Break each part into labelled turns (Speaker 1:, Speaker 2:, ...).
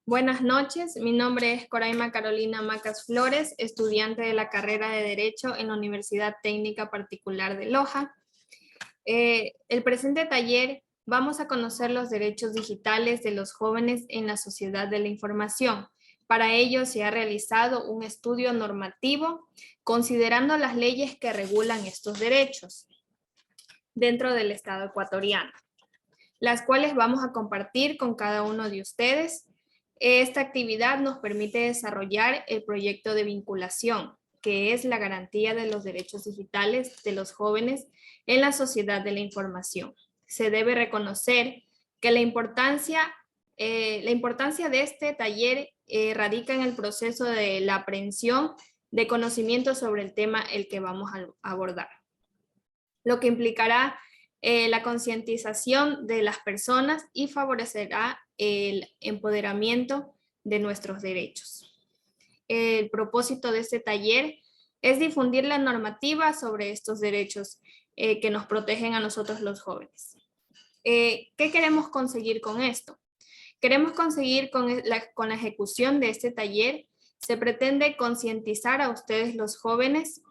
Speaker 1: Buenas noches, mi nombre es Coraima Carolina Macas Flores, estudiante de la carrera de Derecho en la Universidad Técnica Particular de Loja. El presente taller vamos a conocer los derechos digitales de los jóvenes en la sociedad de la información. Para ello se ha realizado un estudio normativo considerando las leyes que regulan estos derechos dentro del Estado ecuatoriano, las cuales vamos a compartir con cada uno de ustedes. Esta actividad nos permite desarrollar el proyecto de vinculación, que es la garantía de los derechos digitales de los jóvenes en la sociedad de la información. Se debe reconocer que la importancia de este taller radica en el proceso de la aprehensión de conocimiento sobre el tema el que vamos a abordar, lo que implicará la concientización de las personas y favorecerá el empoderamiento de nuestros derechos. El propósito de este taller es difundir la normativa sobre estos derechos que nos protegen a nosotros los jóvenes. ¿Qué queremos conseguir con esto? Queremos conseguir con la ejecución de este taller, se pretende concientizar a ustedes los jóvenes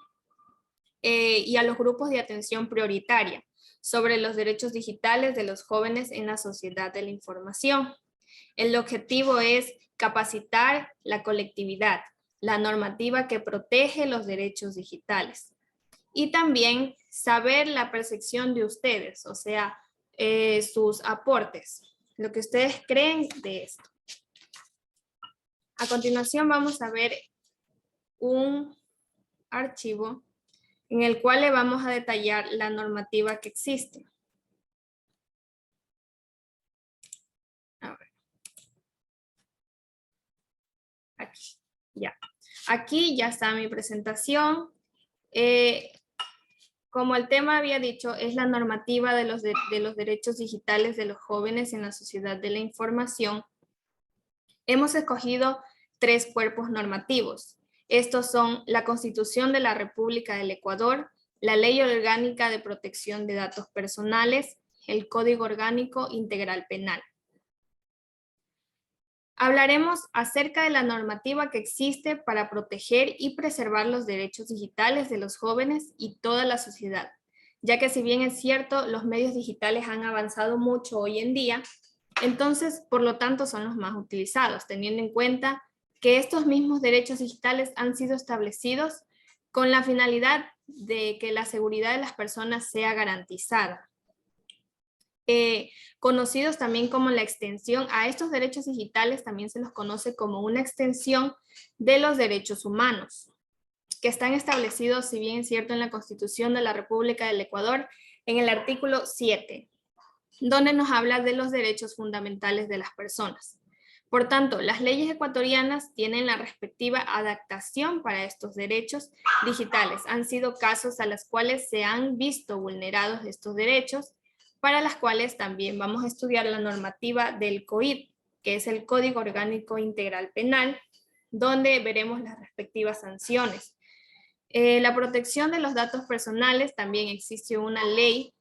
Speaker 1: y a los grupos de atención prioritaria sobre los derechos digitales de los jóvenes en la sociedad de la información. El objetivo es capacitar la colectividad, la normativa que protege los derechos digitales. Y también saber la percepción de ustedes, o sea, sus aportes, lo que ustedes creen de esto. A continuación vamos a ver un archivo en el cual le vamos a detallar la normativa que existe. A ver. Aquí ya está mi presentación. Como el tema había dicho, es la normativa de los derechos digitales de los jóvenes en la sociedad de la información. Hemos escogido 3 cuerpos normativos. Estos son la Constitución de la República del Ecuador, la Ley Orgánica de Protección de Datos Personales, el Código Orgánico Integral Penal. Hablaremos acerca de la normativa que existe para proteger y preservar los derechos digitales de los jóvenes y toda la sociedad, ya que si bien es cierto, los medios digitales han avanzado mucho hoy en día, entonces, por lo tanto, son los más utilizados, teniendo en cuenta que estos mismos derechos digitales han sido establecidos con la finalidad de que la seguridad de las personas sea garantizada. Conocidos también como la extensión a estos derechos digitales, también se los conoce como una extensión de los derechos humanos, que están establecidos, si bien es cierto, en la Constitución de la República del Ecuador, en el artículo 7, donde nos habla de los derechos fundamentales de las personas. Por tanto, las leyes ecuatorianas tienen la respectiva adaptación para estos derechos digitales. Han sido casos a los cuales se han visto vulnerados estos derechos, para las cuales también vamos a estudiar la normativa del COIP, que es el Código Orgánico Integral Penal, donde veremos las respectivas sanciones. La protección de los datos personales, también existe una ley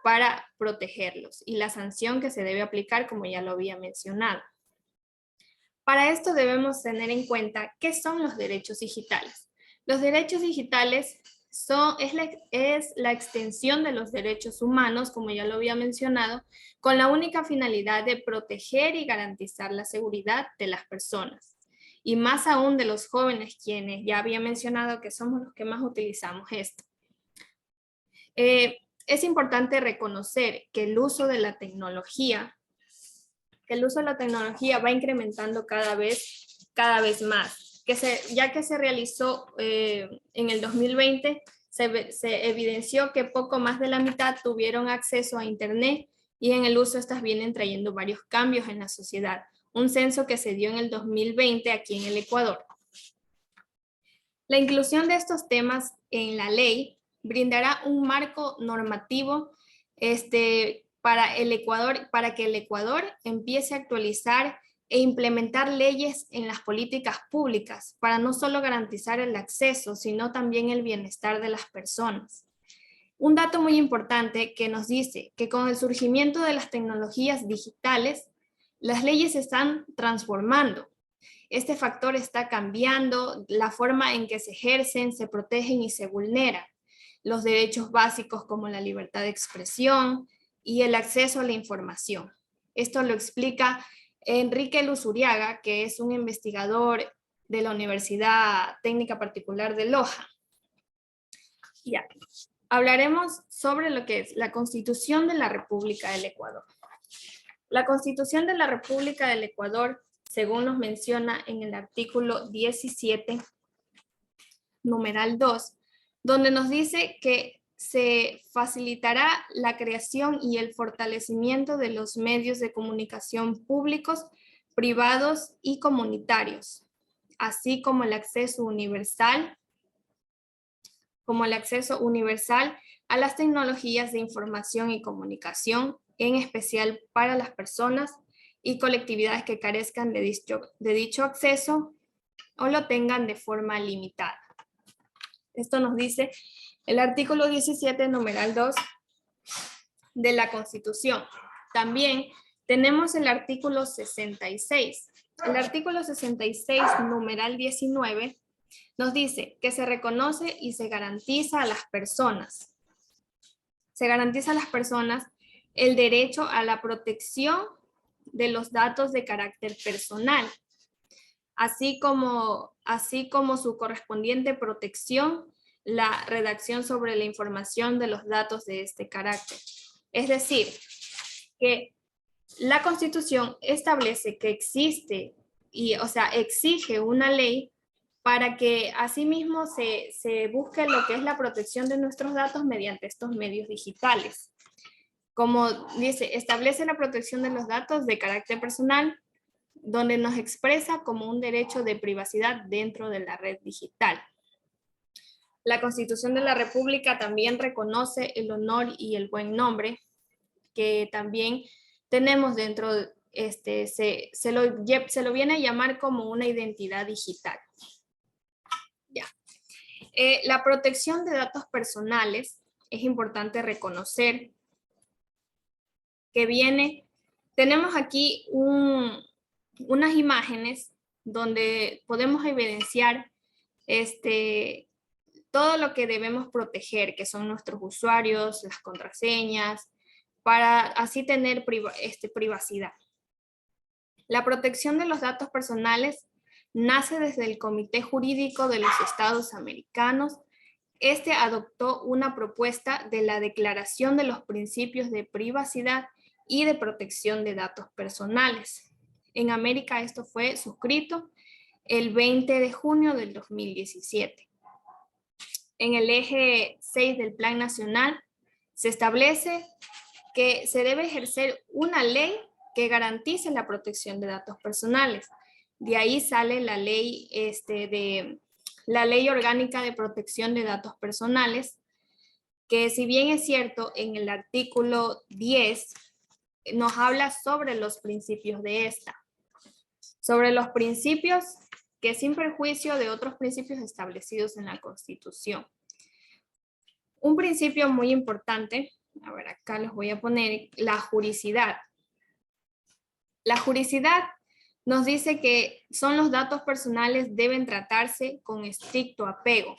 Speaker 1: para protegerlos y la sanción que se debe aplicar, como ya lo había mencionado. Para esto debemos tener en cuenta qué son los derechos digitales. Los derechos digitales es la extensión de los derechos humanos, como ya lo había mencionado, con la única finalidad de proteger y garantizar la seguridad de las personas. Y más aún de los jóvenes, quienes ya había mencionado que somos los que más utilizamos esto. Es importante reconocer que el uso de la tecnología va incrementando cada vez más. Ya que se realizó en el 2020, se evidenció que poco más de la mitad tuvieron acceso a Internet y en el uso estas vienen trayendo varios cambios en la sociedad. Un censo que se dio en el 2020 aquí en el Ecuador. La inclusión de estos temas en la ley brindará un marco normativo para que el Ecuador empiece a actualizar e implementar leyes en las políticas públicas para no solo garantizar el acceso, sino también el bienestar de las personas. Un dato muy importante que nos dice que con el surgimiento de las tecnologías digitales, Las leyes se están transformando. Este factor está cambiando la forma en que se ejercen, se protegen y se vulneran los derechos básicos como la libertad de expresión y el acceso a la información. Esto lo explica Enrique Luzuriaga, que es un investigador de la Universidad Técnica Particular de Loja. Ya. Hablaremos sobre lo que es la Constitución de la República del Ecuador. La Constitución de la República del Ecuador, según nos menciona en el artículo 17, numeral 2, donde nos dice que se facilitará la creación y el fortalecimiento de los medios de comunicación públicos, privados y comunitarios, así como el acceso universal a las tecnologías de información y comunicación, en especial para las personas y colectividades que carezcan de dicho acceso o lo tengan de forma limitada. Esto nos dice el artículo 17, numeral 2 de la Constitución. También tenemos el artículo 66. El artículo 66, numeral 19, nos dice que se reconoce y se garantiza a las personas. Se garantiza a las personas el derecho a la protección de los datos de carácter personal, así como su correspondiente protección, la redacción sobre la información de los datos de este carácter. Es decir, que la Constitución establece que existe exige una ley para que asimismo se busque lo que es la protección de nuestros datos mediante estos medios digitales. Como dice, establece la protección de los datos de carácter personal, donde nos expresa como un derecho de privacidad dentro de la red digital. La Constitución de la República también reconoce el honor y el buen nombre, que también tenemos dentro, se lo viene a llamar como una identidad digital. Ya. La protección de datos personales, es importante reconocer que tenemos aquí unas imágenes donde podemos evidenciar todo lo que debemos proteger, que son nuestros usuarios, las contraseñas, para así tener privacidad. La protección de los datos personales nace desde el Comité Jurídico de los Estados Americanos. Este adoptó una propuesta de la Declaración de los Principios de Privacidad y de Protección de Datos Personales. En América esto fue suscrito el 20 de junio del 2017. En el eje 6 del Plan Nacional se establece que se debe ejercer una ley que garantice la protección de datos personales. De ahí sale la ley, la Ley Orgánica de Protección de Datos Personales, que si bien es cierto, en el artículo 10 nos habla sobre los principios de esta. Sobre los principios que sin perjuicio de otros principios establecidos en la Constitución. Un principio muy importante, a ver, acá los voy a poner, la juricidad. La juricidad nos dice que son los datos personales deben tratarse con estricto apego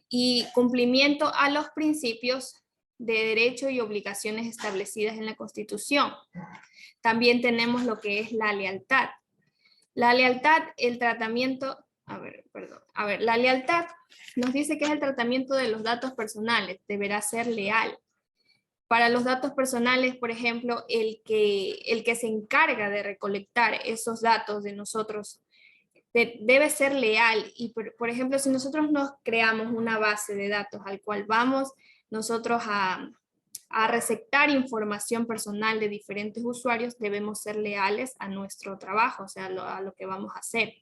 Speaker 1: y cumplimiento a los principios de derecho y obligaciones establecidas en la Constitución. También tenemos lo que es la lealtad. La lealtad, la lealtad nos dice que es el tratamiento de los datos personales, deberá ser leal. Para los datos personales, por ejemplo, el que se encarga de recolectar esos datos de nosotros debe ser leal. Y por ejemplo, si nosotros nos creamos una base de datos al cual vamos nosotros a receptar información personal de diferentes usuarios, debemos ser leales a nuestro trabajo, o sea, a lo que vamos a hacer.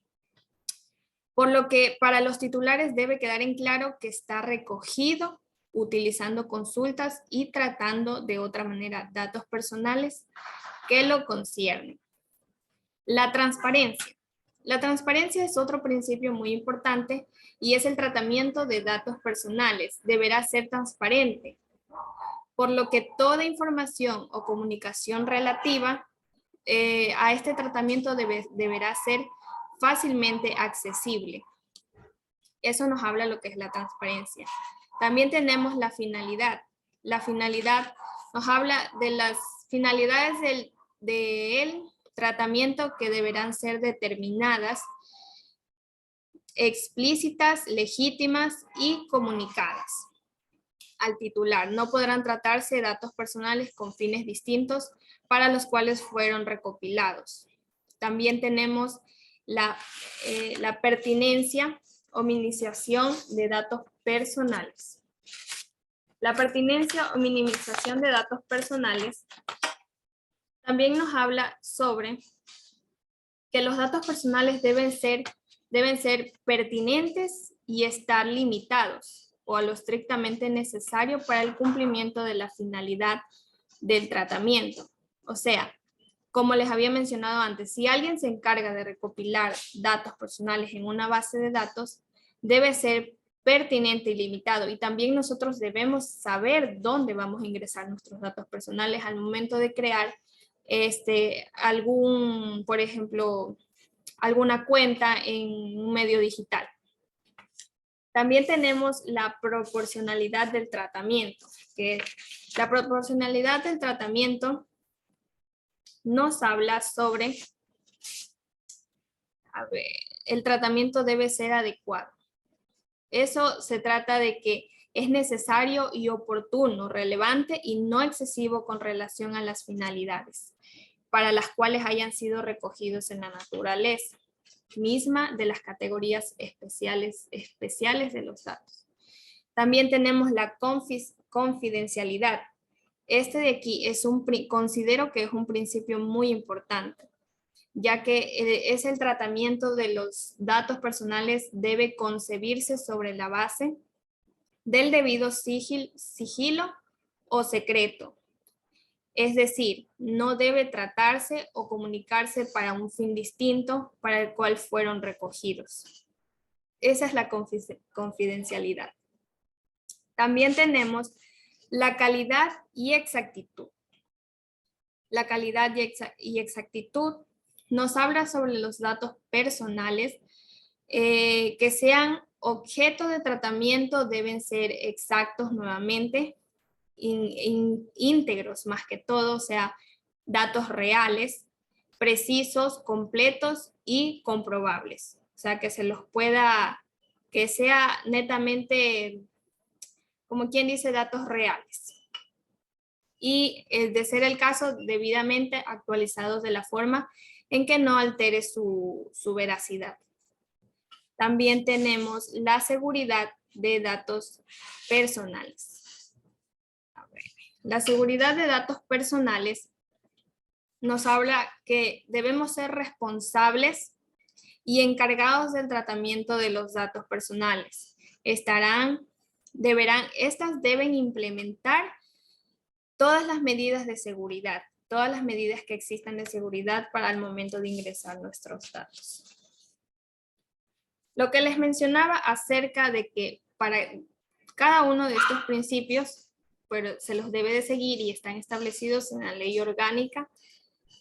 Speaker 1: Por lo que para los titulares debe quedar en claro que está recogido utilizando consultas y tratando de otra manera datos personales que lo conciernen. La transparencia. La transparencia es otro principio muy importante y es el tratamiento de datos personales. Deberá ser transparente, por lo que toda información o comunicación relativa a este tratamiento deberá ser fácilmente accesible. Eso nos habla de lo que es la transparencia. También tenemos la finalidad. La finalidad nos habla de las finalidades del tratamiento que deberán ser determinadas, explícitas, legítimas y comunicadas al titular. No podrán tratarse datos personales con fines distintos para los cuales fueron recopilados. También tenemos la pertinencia o minimización de datos personales. La pertinencia o minimización de datos personales también nos habla sobre que los datos personales deben ser pertinentes y estar limitados o a lo estrictamente necesario para el cumplimiento de la finalidad del tratamiento. O sea, como les había mencionado antes, si alguien se encarga de recopilar datos personales en una base de datos, debe ser pertinente y limitado. Y también nosotros debemos saber dónde vamos a ingresar nuestros datos personales al momento de crear por ejemplo, alguna cuenta en un medio digital. También tenemos la proporcionalidad del tratamiento, que la proporcionalidad del tratamiento nos habla sobre, el tratamiento debe ser adecuado. Eso se trata de que es necesario y oportuno, relevante y no excesivo con relación a las finalidades para las cuales hayan sido recogidos en la naturaleza misma de las categorías especiales de los datos. También tenemos la confidencialidad. Este de aquí considero que es un principio muy importante, ya que es el tratamiento de los datos personales debe concebirse sobre la base del debido sigilo o secreto. Es decir, no debe tratarse o comunicarse para un fin distinto para el cual fueron recogidos. Esa es la confidencialidad. También tenemos la calidad y exactitud. La calidad y exactitud nos habla sobre los datos personales que sean objeto de tratamiento, deben ser exactos nuevamente, íntegros más que todo, o sea, datos reales, precisos, completos y comprobables. O sea, que que sea netamente, como quien dice, datos reales. Y de ser el caso, debidamente actualizados de la forma en que no altere su veracidad. También tenemos la seguridad de datos personales. La seguridad de datos personales nos habla que debemos ser responsables y encargados del tratamiento de los datos personales. Estas deben implementar todas las medidas de seguridad, todas las medidas que existan de seguridad para el momento de ingresar nuestros datos. Lo que les mencionaba acerca de que para cada uno de estos principios, pero se los debe de seguir y están establecidos en la Ley Orgánica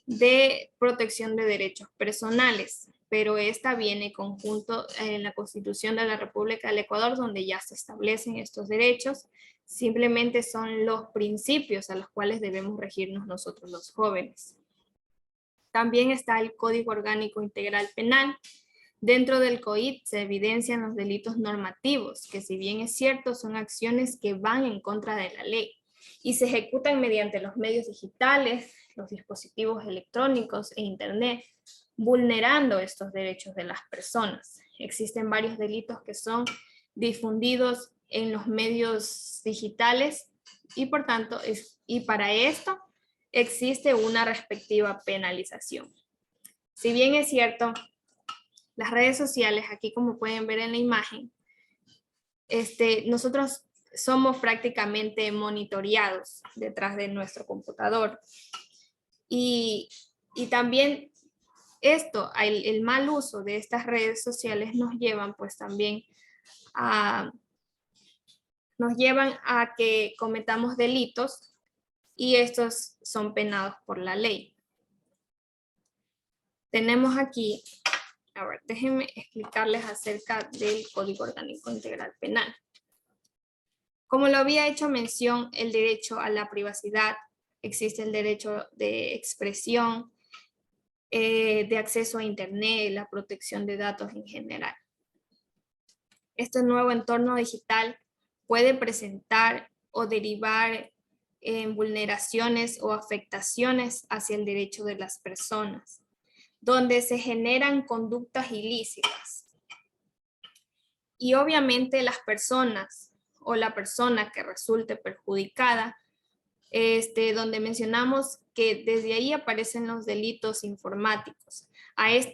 Speaker 1: de Protección de Derechos Personales, pero esta viene conjunto en la Constitución de la República del Ecuador, donde ya se establecen estos derechos. Simplemente son los principios a los cuales debemos regirnos nosotros los jóvenes. También está el Código Orgánico Integral Penal. Dentro del COIP se evidencian los delitos normativos, que si bien es cierto, son acciones que van en contra de la ley y se ejecutan mediante los medios digitales, los dispositivos electrónicos e internet, vulnerando estos derechos de las personas. Existen varios delitos que son difundidos en los medios digitales y por tanto, para esto existe una respectiva penalización. Si bien es cierto, las redes sociales, aquí como pueden ver en la imagen, nosotros somos prácticamente monitoreados detrás de nuestro computador. Y también el mal uso de estas redes sociales nos llevan pues también a que cometamos delitos y estos son penados por la ley. tenemos aquí, a ver, déjenme explicarles acerca del Código Orgánico Integral Penal. Como lo había hecho mención, el derecho a la privacidad, existe el derecho de expresión, de acceso a Internet, la protección de datos en general. Este nuevo entorno digital puede presentar o derivar en vulneraciones o afectaciones hacia el derecho de las personas, donde se generan conductas ilícitas. Y obviamente las personas o la persona que resulte perjudicada, donde mencionamos que desde ahí aparecen los delitos informáticos.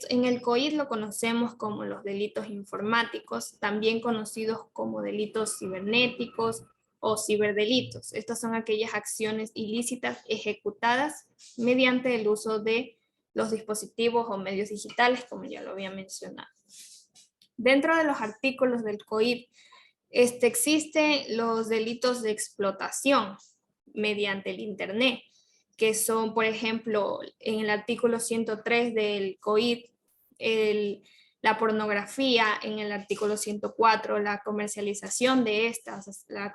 Speaker 1: En el COID lo conocemos como los delitos informáticos, también conocidos como delitos cibernéticos o ciberdelitos. Estas son aquellas acciones ilícitas ejecutadas mediante el uso de los dispositivos o medios digitales, como ya lo había mencionado. Dentro de los artículos del COID, existen los delitos de explotación mediante el Internet, que son, por ejemplo, en el artículo 103 del COID, la pornografía, en el artículo 104, la comercialización de estas, la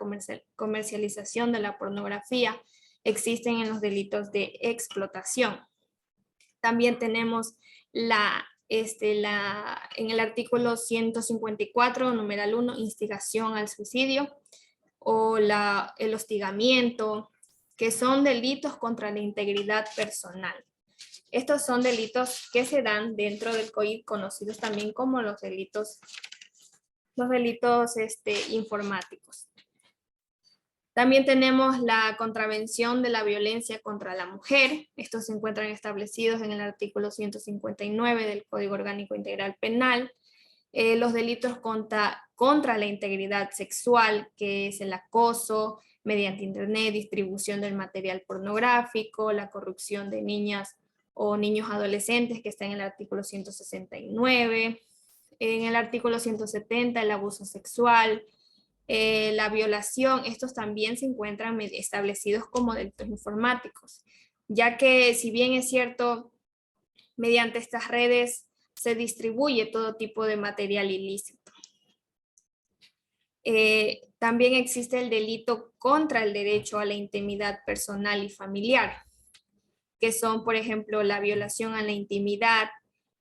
Speaker 1: comercialización de la pornografía, existen en los delitos de explotación. También tenemos en el artículo 154, numeral 1, instigación al suicidio, o el hostigamiento, que son delitos contra la integridad personal. Estos son delitos que se dan dentro del COID, conocidos también como los delitos informáticos. También tenemos la contravención de la violencia contra la mujer. Estos se encuentran establecidos en el artículo 159 del Código Orgánico Integral Penal. Los delitos contra la integridad sexual, que es el acoso mediante Internet, distribución del material pornográfico, la corrupción de niñas o niños adolescentes, que está en el artículo 169. En el artículo 170, el abuso sexual, la violación, estos también se encuentran establecidos como delitos informáticos, ya que si bien es cierto, mediante estas redes se distribuye todo tipo de material ilícito. También existe el delito contra el derecho a la intimidad personal y familiar, que son, por ejemplo, la violación a la intimidad,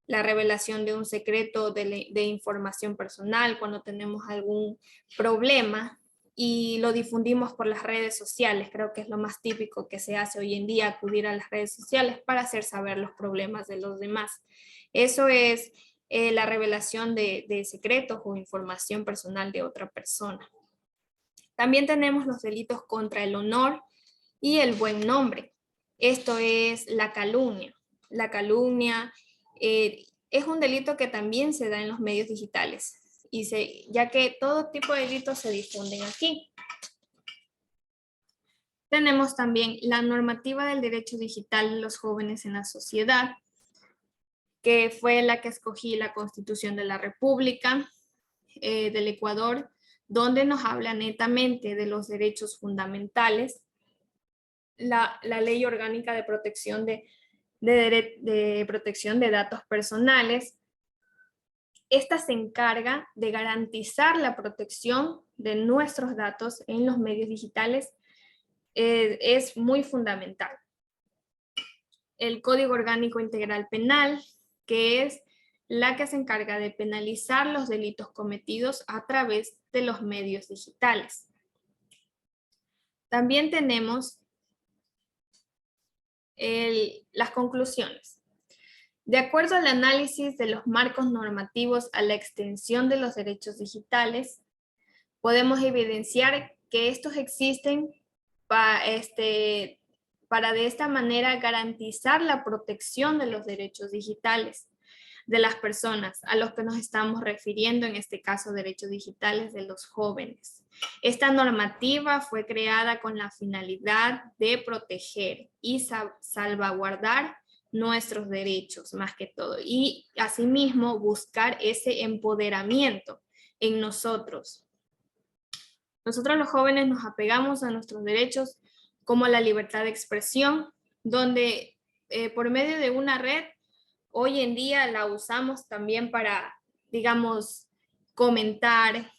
Speaker 1: la revelación de un secreto de información personal cuando tenemos algún problema y lo difundimos por las redes sociales. Creo que es lo más típico que se hace hoy en día, acudir a las redes sociales para hacer saber los problemas de los demás. Eso es la revelación de secretos o información personal de otra persona. También tenemos los delitos contra el honor y el buen nombre. Esto es la calumnia. La calumnia es un delito que también se da en los medios digitales, ya que todo tipo de delitos se difunden aquí. Tenemos también la normativa del derecho digital de los jóvenes en la sociedad, que fue la que escogí la Constitución de la República del Ecuador, donde nos habla netamente de los derechos fundamentales, la Ley Orgánica de Protección de protección de datos personales. Esta se encarga de garantizar la protección de nuestros datos en los medios digitales. Es muy fundamental. El Código Orgánico Integral Penal, que es la que se encarga de penalizar los delitos cometidos a través de los medios digitales. También tenemos las conclusiones. De acuerdo al análisis de los marcos normativos a la extensión de los derechos digitales, podemos evidenciar que estos existen para de esta manera garantizar la protección de los derechos digitales de las personas a los que nos estamos refiriendo, en este caso derechos digitales de los jóvenes. Esta normativa fue creada con la finalidad de proteger y salvaguardar nuestros derechos más que todo, y asimismo buscar ese empoderamiento en nosotros. Nosotros los jóvenes nos apegamos a nuestros derechos como la libertad de expresión, donde por medio de una red hoy en día la usamos también para, digamos, comentar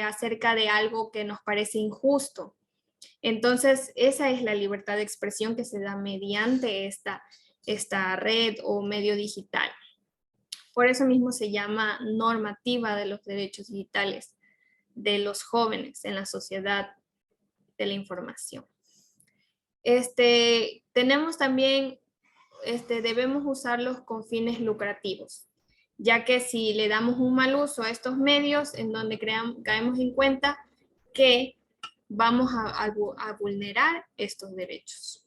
Speaker 1: acerca de algo que nos parece injusto. Entonces, esa es la libertad de expresión que se da mediante esta red o medio digital. Por eso mismo se llama normativa de los derechos digitales de los jóvenes en la sociedad de la información. Tenemos también, debemos usarlos con fines lucrativos, ya que si le damos un mal uso a estos medios, en donde caemos en cuenta que vamos a vulnerar estos derechos.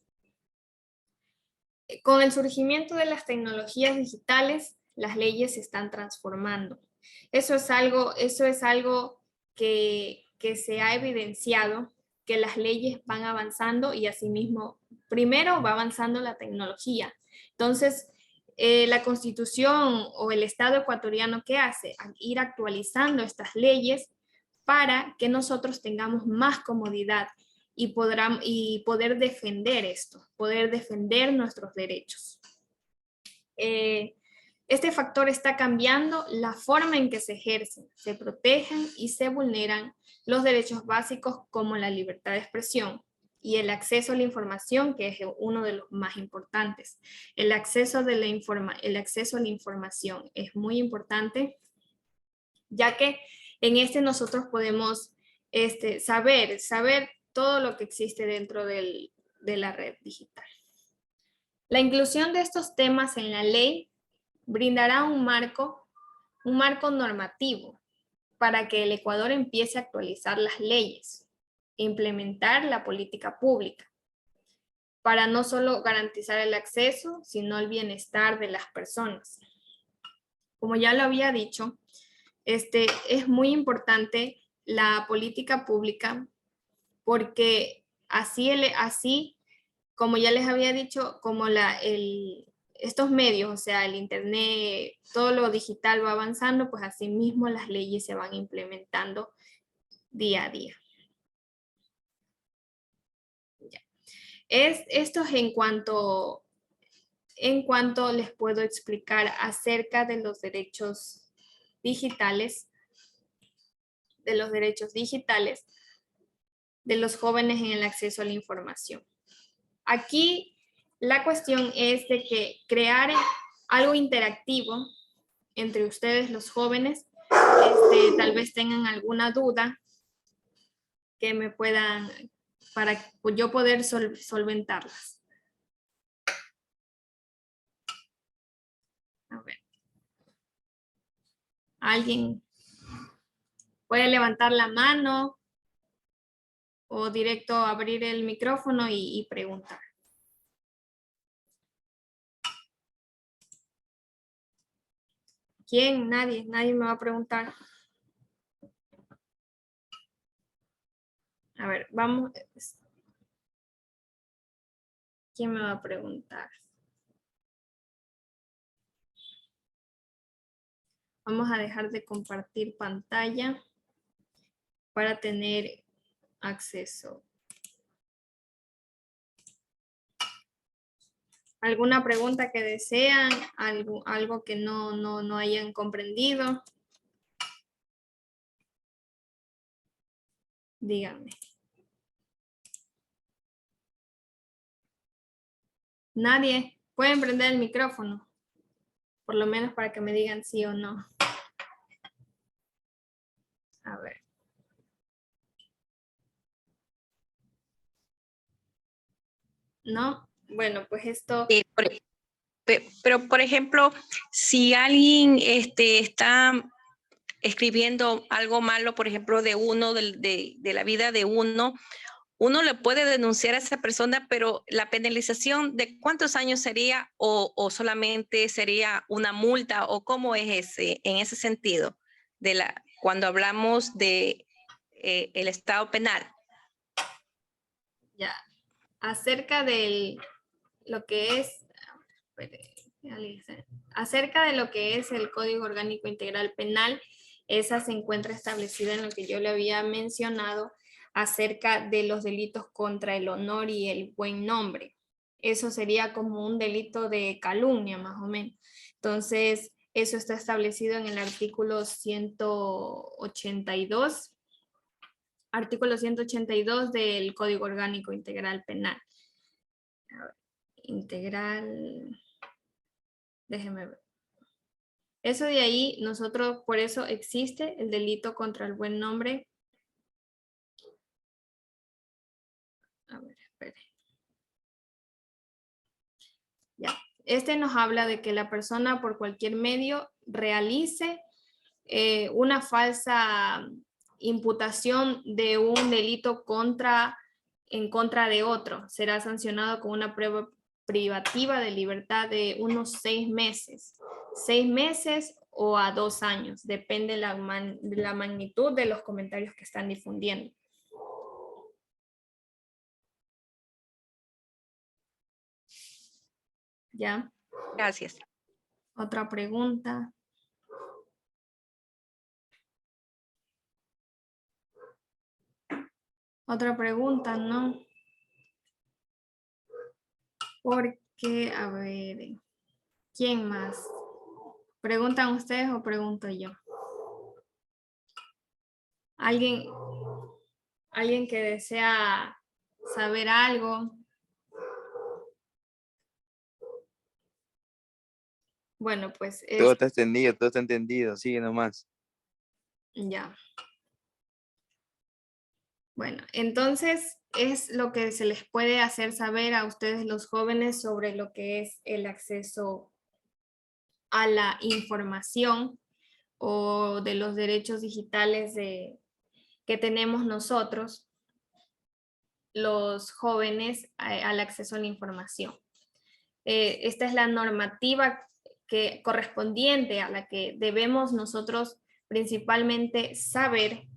Speaker 1: Con el surgimiento de las tecnologías digitales, las leyes se están transformando. Eso es algo que se ha evidenciado, que las leyes van avanzando y asimismo, primero va avanzando la tecnología. Entonces, la Constitución o el Estado ecuatoriano, ¿qué hace? Ir actualizando estas leyes para que nosotros tengamos más comodidad y poder defender esto, poder defender nuestros derechos. Este factor está cambiando la forma en que se ejercen, se protegen y se vulneran los derechos básicos como la libertad de expresión y el acceso a la información, que es uno de los más importantes. El acceso a la información es muy importante, ya que en nosotros podemos saber todo lo que existe dentro de la red digital. La inclusión de estos temas en la ley brindará un marco normativo para que el Ecuador empiece a actualizar las leyes e implementar la política pública para no solo garantizar el acceso, sino el bienestar de las personas. Como ya lo había dicho, es muy importante la política pública porque así como ya les había dicho, como estos medios, o sea, el internet, todo lo digital va avanzando, pues así mismo las leyes se van implementando día a día. Ya. Esto es en cuanto les puedo explicar acerca de los derechos digitales, de los jóvenes en el acceso a la información. Aquí la cuestión es de que crear algo interactivo entre ustedes los jóvenes, tal vez tengan alguna duda que me puedan, para yo poder solventarlas. A ver. ¿Alguien puede levantar la mano o directo abrir el micrófono y preguntar? ¿Quién? Nadie me va a preguntar. A ver, vamos. ¿Quién me va a preguntar? Vamos a dejar de compartir pantalla para tener acceso. ¿Alguna pregunta que desean? ¿Algo que no hayan comprendido? Díganme. Nadie. Pueden prender el micrófono. Por lo menos para que me digan sí o no. A ver. ¿No? Bueno, pues esto...
Speaker 2: Pero, por ejemplo, si alguien está escribiendo algo malo, por ejemplo, de uno, de la vida de uno le puede denunciar a esa persona, pero la penalización ¿de cuántos años sería o solamente sería una multa o cómo es en ese sentido cuando hablamos de el estado penal?
Speaker 1: Ya, acerca de lo que es el Código Orgánico Integral Penal, esa se encuentra establecida en lo que yo le había mencionado acerca de los delitos contra el honor y el buen nombre. eso sería como un delito de calumnia, más o menos. Entonces, eso está establecido en el artículo 182, artículo 182 del Código Orgánico Integral Penal. Integral, déjeme ver. Eso de ahí, nosotros, por eso existe el delito contra el buen nombre. A ver, espere. Ya. Este nos habla de que la persona por cualquier medio realice una falsa imputación de un delito en contra de otro. Será sancionado con una prueba privativa de libertad de unos 6 meses. 6 meses o a 2 años. Depende de la magnitud de los comentarios que están difundiendo. ¿Ya?
Speaker 2: Gracias.
Speaker 1: Otra pregunta. Otra pregunta, ¿no? Porque, a ver, ¿quién más? ¿Preguntan ustedes o pregunto yo? ¿Alguien que desea saber algo? Bueno, pues
Speaker 3: Todo está entendido, sigue nomás.
Speaker 1: ya. Bueno, entonces es lo que se les puede hacer saber a ustedes los jóvenes sobre lo que es el acceso a la información o de los derechos digitales que tenemos nosotros, los jóvenes, al acceso a la información. Esta es la normativa correspondiente a la que debemos nosotros principalmente saber.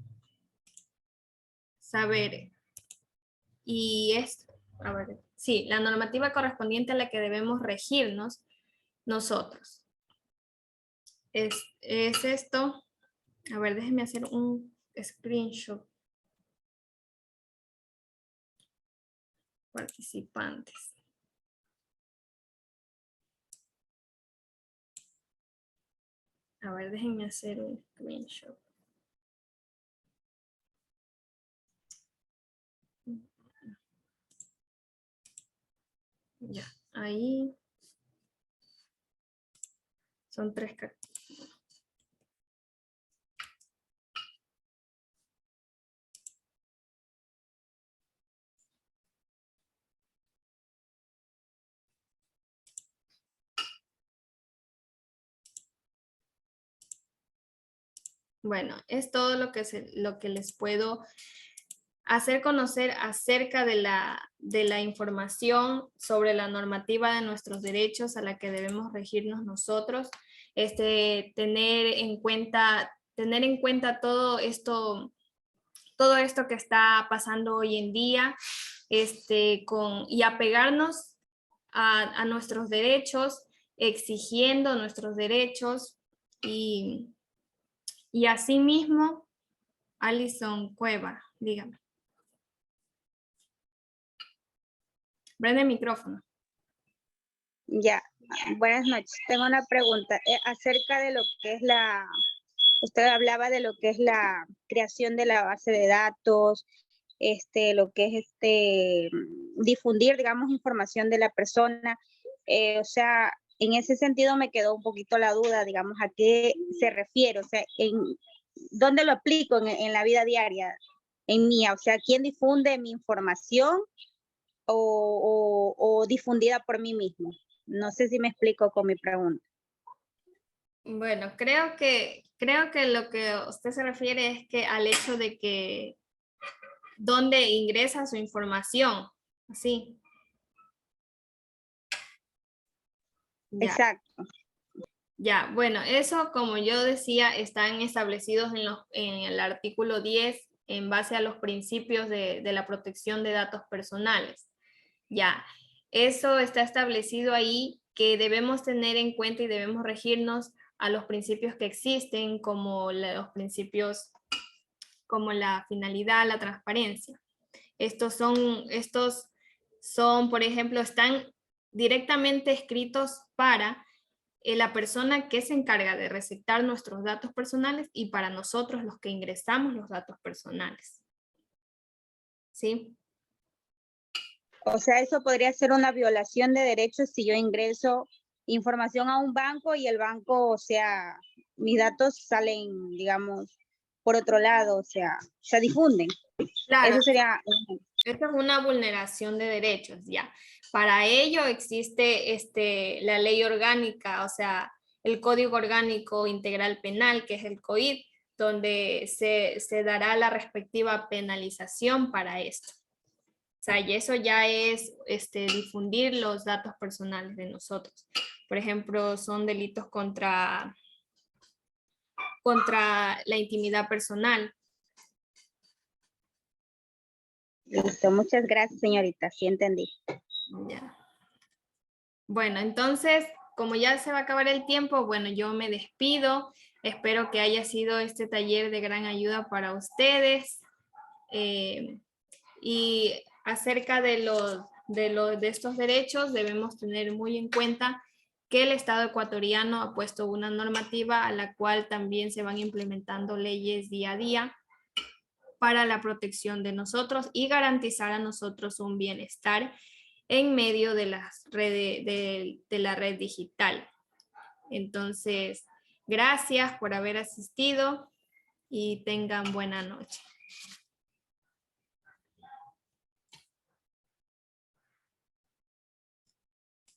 Speaker 1: Y es, a ver, sí, la normativa correspondiente a la que debemos regirnos nosotros. Es esto. A ver, déjenme hacer un screenshot. Participantes. A ver, déjenme hacer un screenshot. Ya, ahí. Son 3 cartas. Bueno, es todo lo que les puedo hacer conocer acerca de la información sobre la normativa de nuestros derechos a la que debemos regirnos nosotros. Tener en cuenta todo esto que está pasando hoy en día, y apegarnos a nuestros derechos, exigiendo nuestros derechos y asimismo, Alison Cueva, dígame. Prende el micrófono.
Speaker 4: Ya, buenas noches. Tengo una pregunta acerca de lo que es usted hablaba de lo que es la creación de la base de datos, lo que es difundir, digamos, información de la persona. O sea, en ese sentido me quedó un poquito la duda, digamos, a qué se refiere, o sea, ¿dónde lo aplico en la vida diaria? En mía, o sea, ¿quién difunde mi información o difundida por mí mismo? No sé si me explico con mi pregunta.
Speaker 1: Bueno, creo que lo que usted se refiere es que al hecho de que dónde ingresa su información, así. Ya.
Speaker 4: Exacto.
Speaker 1: Ya, bueno, eso como yo decía, están establecidos en el artículo 10 en base a los principios de la protección de datos personales. Ya, eso está establecido ahí que debemos tener en cuenta y debemos regirnos a los principios que existen, como los principios como la finalidad, la transparencia. Estos son, por ejemplo, están directamente escritos para la persona que se encarga de receptar nuestros datos personales y para nosotros los que ingresamos los datos personales. ¿Sí?
Speaker 4: O sea, eso podría ser una violación de derechos si yo ingreso información a un banco y el banco, o sea, mis datos salen, digamos, por otro lado, o sea, se difunden.
Speaker 1: Claro,
Speaker 4: Eso sería...
Speaker 1: esto es una vulneración de derechos, ya. Para ello existe la ley orgánica, o sea, el Código Orgánico Integral Penal, que es el COID, donde se dará la respectiva penalización para esto. O sea, y eso ya es difundir los datos personales de nosotros. Por ejemplo, son delitos contra la intimidad personal.
Speaker 4: Listo, muchas gracias, señorita, sí entendí.
Speaker 1: Ya. Bueno, entonces, como ya se va a acabar el tiempo, bueno, yo me despido. Espero que haya sido este taller de gran ayuda para ustedes. Y acerca de estos derechos, debemos tener muy en cuenta que el Estado ecuatoriano ha puesto una normativa a la cual también se van implementando leyes día a día para la protección de nosotros y garantizar a nosotros un bienestar en medio de la red digital. Entonces, gracias por haber asistido y tengan buena noche.